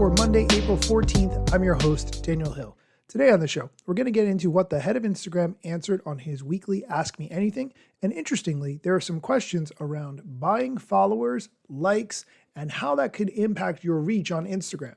for Monday, April 14th. I'm your host, Daniel Hill. Today on the show, we're going to get into what the head of Instagram answered on his weekly Ask Me Anything. And interestingly, there are some questions around buying followers, likes, and how that could impact your reach on Instagram.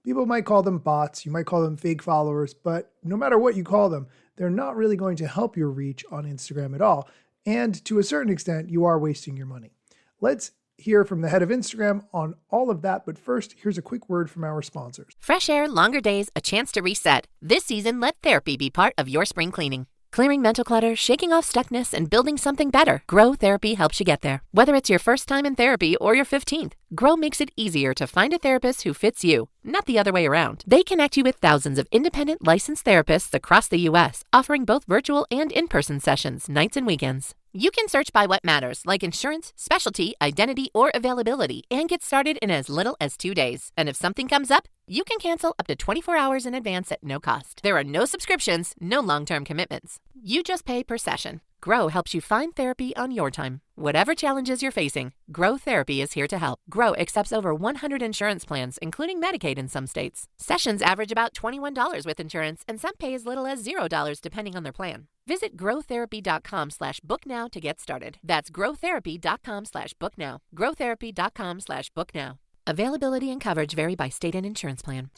People might call them bots, you might call them fake followers, but no matter what you call them, they're not really going to help your reach on Instagram at all. And to a certain extent, you are wasting your money. Let's hear from the head of Instagram on all of that, but first, here's a quick word from our sponsors. Fresh air, longer days, a chance to reset. This season, let therapy be part of your spring cleaning. Clearing mental clutter, shaking off stuckness, and building something better. Grow Therapy helps you get there. Whether it's your first time in therapy or your 15th, Grow makes it easier to find a therapist who fits you, not the other way around. They connect you with thousands of independent licensed therapists across the U.S., offering both virtual and in-person sessions, nights and weekends. You can search by what matters, like insurance, specialty, identity, or availability, and get started in as little as 2 days. And if something comes up, you can cancel up to 24 hours in advance at no cost. There are no subscriptions, no long-term commitments. You just pay per session. Grow helps you find therapy on your time. Whatever challenges you're facing, Grow Therapy is here to help. Grow accepts over 100 insurance plans, including Medicaid in some states. Sessions average about $21 with insurance, and some pay as little as $0 depending on their plan. Visit growtherapy.com/booknow to get started. That's growtherapy.com/booknow. growtherapy.com/booknow. Availability and coverage vary by state and insurance plan.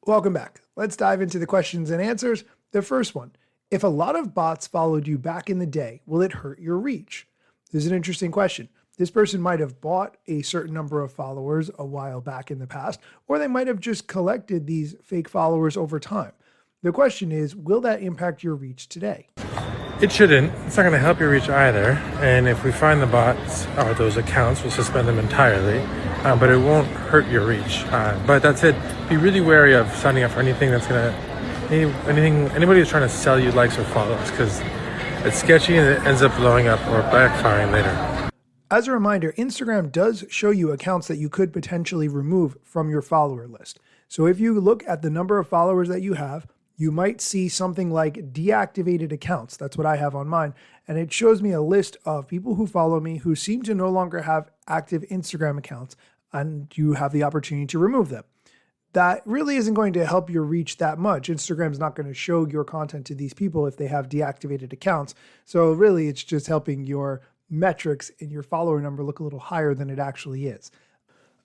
Welcome back. Let's dive into the questions and answers. The first one, if a lot of bots followed you back in the day, will it hurt your reach? This is an interesting question. This person might have bought a certain number of followers a while back in the past, or they might have just collected these fake followers over time. The question is, will that impact your reach today? It shouldn't. It's not going to help your reach either. And if we find the bots or those accounts, we'll suspend them entirely. But it won't hurt your reach. But that said, be really wary of signing up for anything that's going to anybody who's trying to sell you likes or follows, because it's sketchy and it ends up blowing up or backfiring later. As a reminder, Instagram does show you accounts that you could potentially remove from your follower list. So if you look at the number of followers that you have, you might see something like deactivated accounts. That's what I have on mine. And it shows me a list of people who follow me who seem to no longer have active Instagram accounts, and you have the opportunity to remove them. That really isn't going to help your reach that much. Instagram's not going to show your content to these people if they have deactivated accounts. So really, it's just helping your metrics and your follower number look a little higher than it actually is.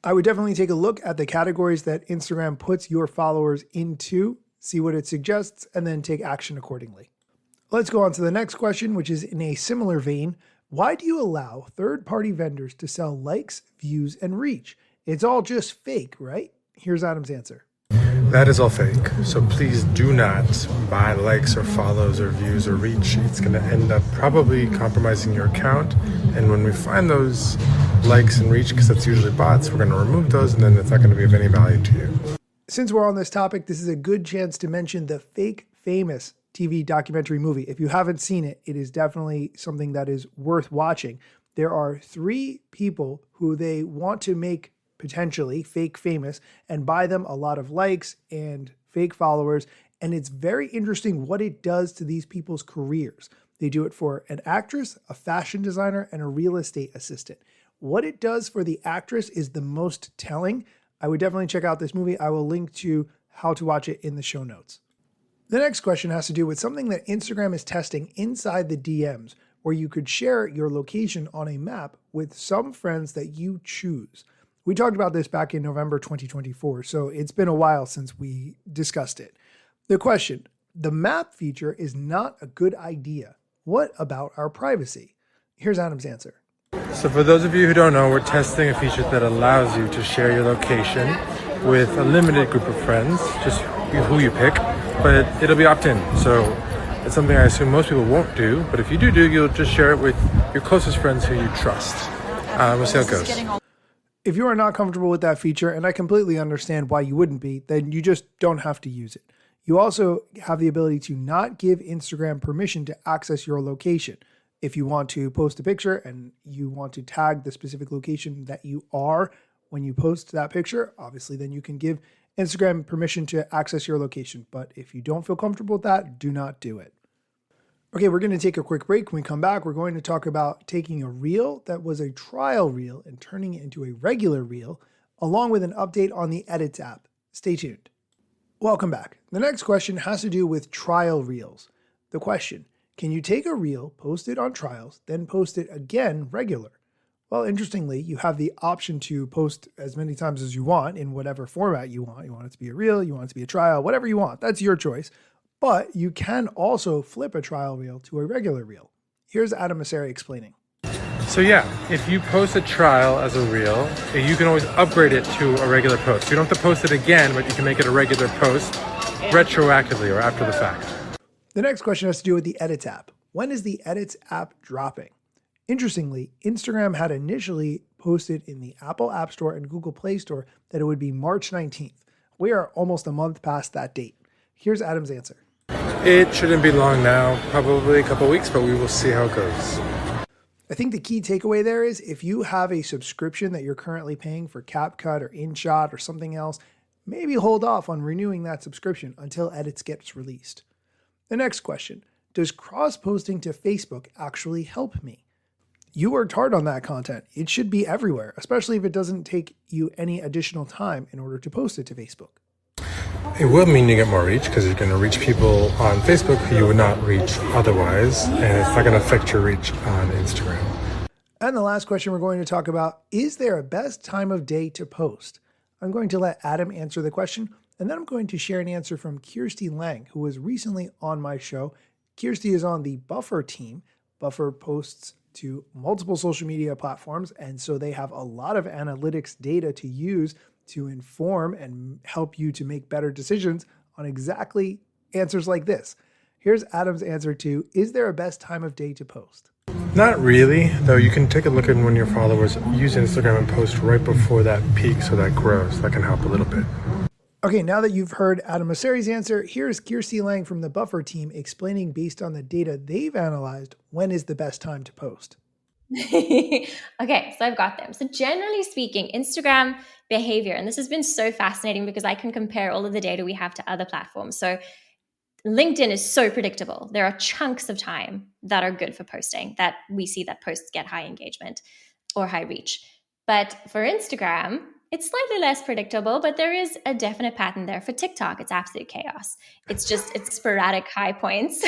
I would definitely take a look at the categories that Instagram puts your followers into, see what it suggests, and then take action accordingly. Let's go on to the next question, which is in a similar vein. Why do you allow third-party vendors to sell likes, views, and reach? It's all just fake, right? Here's Adam's answer. That is all fake. So please do not buy likes or follows or views or reach. It's going to end up probably compromising your account. And when we find those likes and reach, because that's usually bots, we're going to remove those, and then it's not going to be of any value to you. Since we're on this topic, this is a good chance to mention the Fake Famous TV documentary movie. If you haven't seen it, it is definitely something that is worth watching. There are 3 people who they want to make potentially fake famous and buy them a lot of likes and fake followers. And it's very interesting what it does to these people's careers. They do it for an actress, a fashion designer, and a real estate assistant. What it does for the actress is the most telling. I would definitely check out this movie. I will link to how to watch it in the show notes. The next question has to do with something that Instagram is testing inside the DMs, where you could share your location on a map with some friends that you choose. We talked about this back in November 2024, so it's been a while since we discussed it. The question, the map feature is not a good idea. What about our privacy? Here's Adam's answer. So for those of you who don't know, we're testing a feature that allows you to share your location with a limited group of friends, just who you pick, but it'll be opt-in. So it's something I assume most people won't do, but if you do, you'll just share it with your closest friends who you trust. We'll see how it goes. If you are not comfortable with that feature, and I completely understand why you wouldn't be, then you just don't have to use it. You also have the ability to not give Instagram permission to access your location. If you want to post a picture and you want to tag the specific location that you are when you post that picture, obviously then you can give Instagram permission to access your location. But if you don't feel comfortable with that, do not do it. Okay, we're going to take a quick break. When we come back, we're going to talk about taking a reel that was a trial reel and turning it into a regular reel, along with an update on the Edits app. Stay tuned. Welcome back. The next question has to do with trial reels. The question, can you take a reel, post it on trials, then post it again regular? Well, interestingly, you have the option to post as many times as you want in whatever format you want. You want it to be a reel, you want it to be a trial, whatever you want. That's your choice. But you can also flip a trial reel to a regular reel. Here's Adam Mosseri explaining. So yeah, if you post a trial as a reel, you can always upgrade it to a regular post. You don't have to post it again, but you can make it a regular post retroactively or after the fact. The next question has to do with the Edits app. When is the Edits app dropping? Interestingly, Instagram had initially posted in the Apple App Store and Google Play Store that it would be March 19th. We are almost a month past that date. Here's Adam's answer. It shouldn't be long now, probably a couple weeks, but we will see how it goes. I think the key takeaway there is if you have a subscription that you're currently paying for CapCut or InShot or something else, maybe hold off on renewing that subscription until Edits gets released. The next question, does cross-posting to Facebook actually help me? You worked hard on that content. It should be everywhere, especially if it doesn't take you any additional time in order to post it to Facebook. It will mean you get more reach because you're going to reach people on Facebook who you would not reach otherwise, and it's not going to affect your reach on Instagram. And the last question we're going to talk about, is there a best time of day to post? I'm going to let Adam answer the question, and then I'm going to share an answer from Kirsti Lang, who was recently on my show. Kirsti is on the Buffer team. Buffer posts to multiple social media platforms, and so they have a lot of analytics data to use to inform and help you to make better decisions on exactly answers like this. Here's Adam's answer to, is there a best time of day to post? Not really, though you can take a look at when your followers use Instagram and post right before that peak so that grows. That can help a little bit. Okay, now that you've heard Adam Mosseri's answer, here's Kirsti Lang from the Buffer team explaining based on the data they've analyzed, when is the best time to post? Okay, so I've got them. So generally speaking, Instagram behavior, and this has been so fascinating because I can compare all of the data we have to other platforms. So LinkedIn is so predictable. There are chunks of time that are good for posting that we see that posts get high engagement or high reach. But for Instagram, it's slightly less predictable, but there is a definite pattern there. For TikTok, it's absolute chaos. It's sporadic high points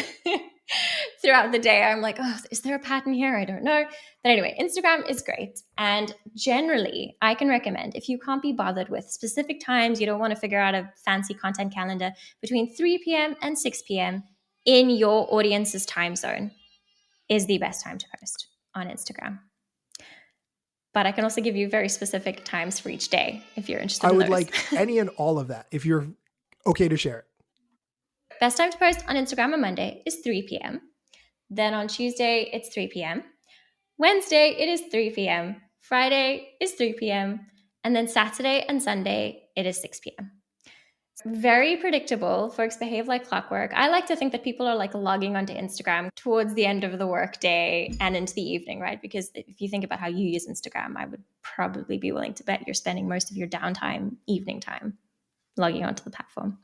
throughout the day. I'm like, oh, is there a pattern here? I don't know. But anyway, Instagram is great. And generally, I can recommend if you can't be bothered with specific times, you don't want to figure out a fancy content calendar, between 3 p.m. and 6 p.m. in your audience's time zone is the best time to post on Instagram. But I can also give you very specific times for each day if you're interested in those. I would like any and all of that if you're okay to share it. Best time to post on Instagram on Monday is 3 p.m. Then on Tuesday, it's 3 p.m. Wednesday, it is 3 p.m. Friday is 3 p.m. And then Saturday and Sunday, it is 6 p.m. Very predictable. Folks behave like clockwork. I like to think that people are like logging onto Instagram towards the end of the workday and into the evening, right? Because if you think about how you use Instagram, I would probably be willing to bet you're spending most of your downtime, evening time, logging onto the platform.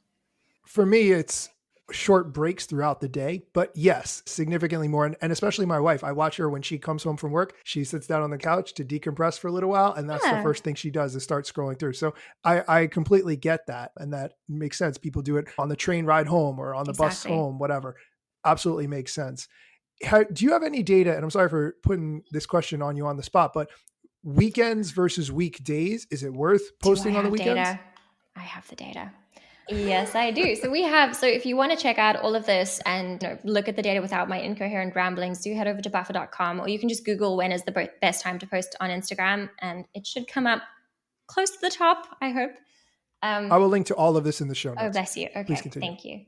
For me, it's short breaks throughout the day, but yes, significantly more. And especially my wife, I watch her when she comes home from work, she sits down on the couch to decompress for a little while. And that's the first thing she does is start scrolling through. So I completely get that. And that makes sense. People do it on the train ride home or on the bus home, whatever. Absolutely makes sense. Do you have any data? And I'm sorry for putting this question on you on the spot, but weekends versus weekdays, is it worth posting on the weekends? Data? I have the data. Yes, I do. So if you want to check out all of this and look at the data without my incoherent ramblings, do head over to buffer.com, or you can just Google when is the best time to post on Instagram, and it should come up close to the top, I hope. I will link to all of this in the show notes. Oh, bless you. Okay, please continue. Thank you.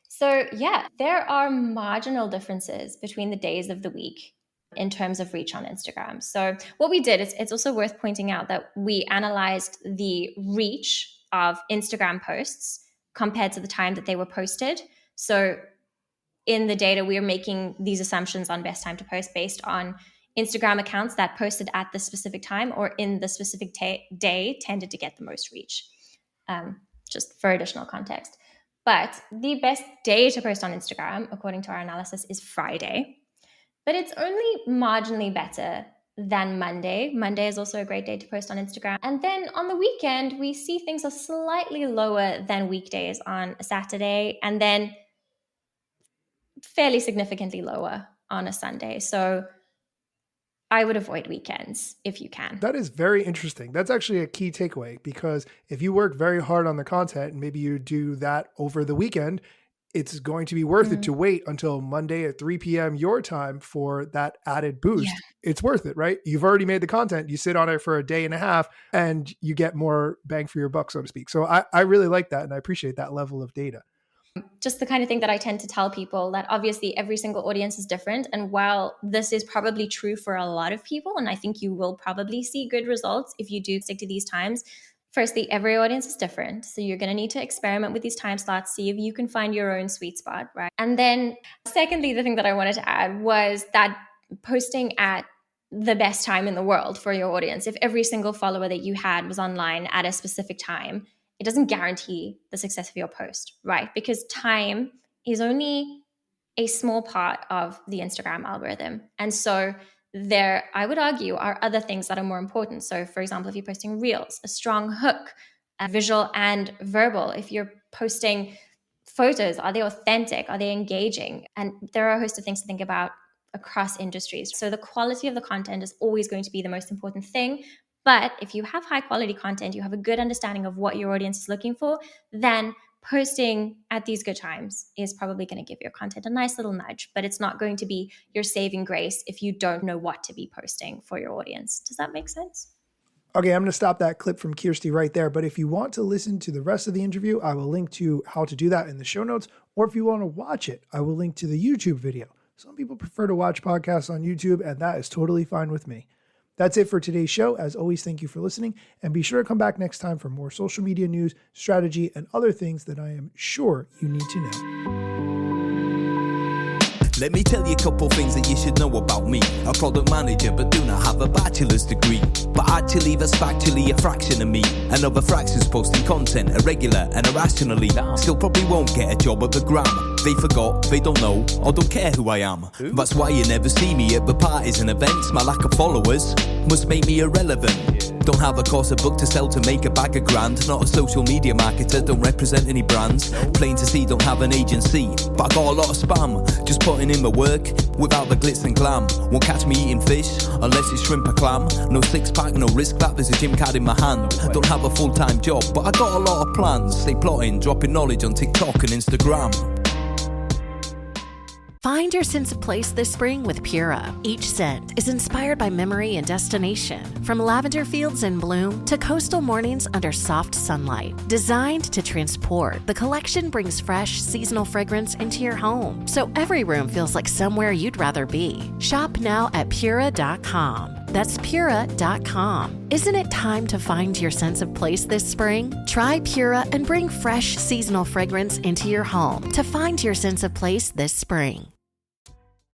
So yeah, there are marginal differences between the days of the week in terms of reach on Instagram. So what we did, it's also worth pointing out that we analyzed the reach of Instagram posts compared to the time that they were posted. So in the data, we are making these assumptions on best time to post based on Instagram accounts that posted at the specific time or in the specific day tended to get the most reach, just for additional context. But the best day to post on Instagram, according to our analysis, is Friday. But it's only marginally better than Monday. Monday is also a great day to post on Instagram. And then on the weekend, we see things are slightly lower than weekdays on a Saturday, and then fairly significantly lower on a Sunday. So I would avoid weekends if you can. That is very interesting. That's actually a key takeaway, because if you work very hard on the content and maybe you do that over the weekend, it's going to be worth it to wait until Monday at 3 p.m. your time for that added boost. Yeah. It's worth it, right? You've already made the content. You sit on it for a day and a half and you get more bang for your buck, so to speak. So I really like that. And I appreciate that level of data. Just the kind of thing that I tend to tell people, that obviously every single audience is different. And while this is probably true for a lot of people, and I think you will probably see good results if you do stick to these times, firstly, every audience is different. So you're going to need to experiment with these time slots, see if you can find your own sweet spot, right? And then secondly, the thing that I wanted to add was that posting at the best time in the world for your audience. If every single follower that you had was online at a specific time, it doesn't guarantee the success of your post, right? Because time is only a small part of the Instagram algorithm. And so there, I would argue, are other things that are more important. So for example, if you're posting reels, a strong hook, visual and verbal. If you're posting photos, are they authentic? Are they engaging? And there are a host of things to think about across industries. So the quality of the content is always going to be the most important thing. But if you have high quality content, you have a good understanding of what your audience is looking for, then posting at these good times is probably going to give your content a nice little nudge, but it's not going to be your saving grace if you don't know what to be posting for your audience. Does that make sense? Okay, I'm going to stop that clip from Kirsti right there. But if you want to listen to the rest of the interview, I will link to how to do that in the show notes. Or if you want to watch it, I will link to the YouTube video. Some people prefer to watch podcasts on YouTube, and that is totally fine with me. That's it for today's show. As always, thank you for listening, and be sure to come back next time for more social media news, strategy, and other things that I am sure you need to know. Let me tell you a couple things that you should know about me. A product manager, but do not have a bachelor's degree. But actually, that's factually a fraction of me. Another fraction's posting content irregular and irrationally. Still probably won't get a job at the Gram. They forgot, they don't know, or don't care who I am. That's why you never see me at the parties and events. My lack of followers must make me irrelevant. Don't have a course, a book to sell to make a bag of grand. Not a social media marketer, don't represent any brands. Plain to see, don't have an agency, but I got a lot of spam. Just putting in my work without the glitz and glam. Won't catch me eating fish unless it's shrimp or clam. No six pack, no wrist clap, there's a gym card in my hand. Don't have a full-time job, but I got a lot of plans. Stay plotting, dropping knowledge on TikTok and Instagram. Find your sense of place this spring with Pura. Each scent is inspired by memory and destination. From lavender fields in bloom to coastal mornings under soft sunlight. Designed to transport, the collection brings fresh, seasonal fragrance into your home, so every room feels like somewhere you'd rather be. Shop now at Pura.com. That's Pura.com. Isn't it time to find your sense of place this spring? Try Pura and bring fresh, seasonal fragrance into your home to find your sense of place this spring.